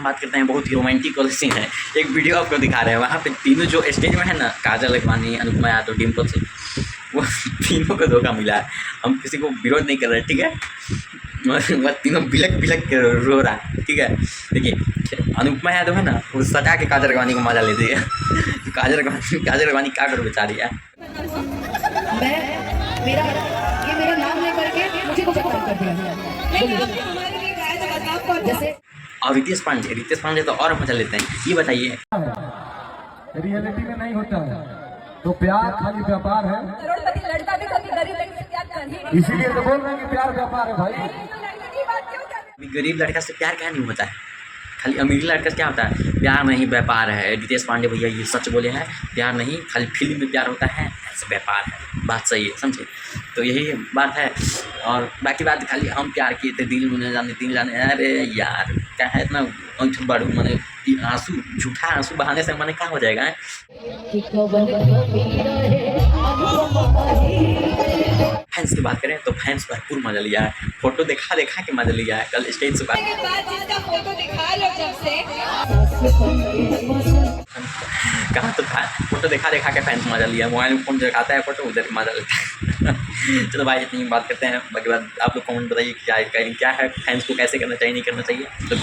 बात करते हैं बहुत ही रोमांटिक वाले सीन है। एक वीडियो आपको दिखा रहे हैं, वहाँ पे तीनों जो स्टेज में है ना, काजल अडवाणी, अनुपमा यादव, डिम्पल सिंह, वो तीनों को धोखा मिला है। हम किसी को विरोध नहीं कर रहे, ठीक है। वह तीनों बिलक बिलक के रो रहा है, ठीक है। देखिए अनुपमा यादव है ना, वो सटा के काजल अडवाणी को मजा लेती है। काजल अडवाणी क्या करो बेचारी है। मैं मेरा नाम लेकर के मुझे कुछ कर दिया जैसे। और रितेश पांडे तो और मजा लेते हैं। ये बताइए, रियलिटी में नहीं होता है तो प्यार खाली व्यापार है। करोड़पति लड़का भी कभी गरीब लड़की से प्यार कर ही इसीलिए तो बोल रहे हैं कि प्यार व्यापार है भाई। गरीब लड़का से प्यार क्या नहीं होता है, खाली अमीर लड़का से क्या होता है, प्यार नहीं व्यापार है। रितेश पांडे भैया ये सच बोले हैं, प्यार नहीं खाली फिल्म में प्यार होता है, ऐसे व्यापार है। बात सही है, समझे। तो यही बात है। और बाकी बात खाली हम प्यार किए थे, दिल में जाने तीन जाने। अरे यार क्या है इतना बड़ू मैंने आंसू, झूठा आंसू बहाने से मैंने क्या हो जाएगा है? फैंस की बात करें तो फैंस भरपूर मजा लिया है, फोटो दिखा के मजा लिया है। कल स्टेज से कहा तो था, फोटो दिखा के फैंस मजा लिया। मोबाइल में फोन दिखाता है, फोटो उधर मजा लेता है। चलो भाई इतनी बात करते हैं, बाकी बात आप लोग कमेंट बताइए क्या है, फैंस को कैसे करना चाहिए, नहीं करना चाहिए। तो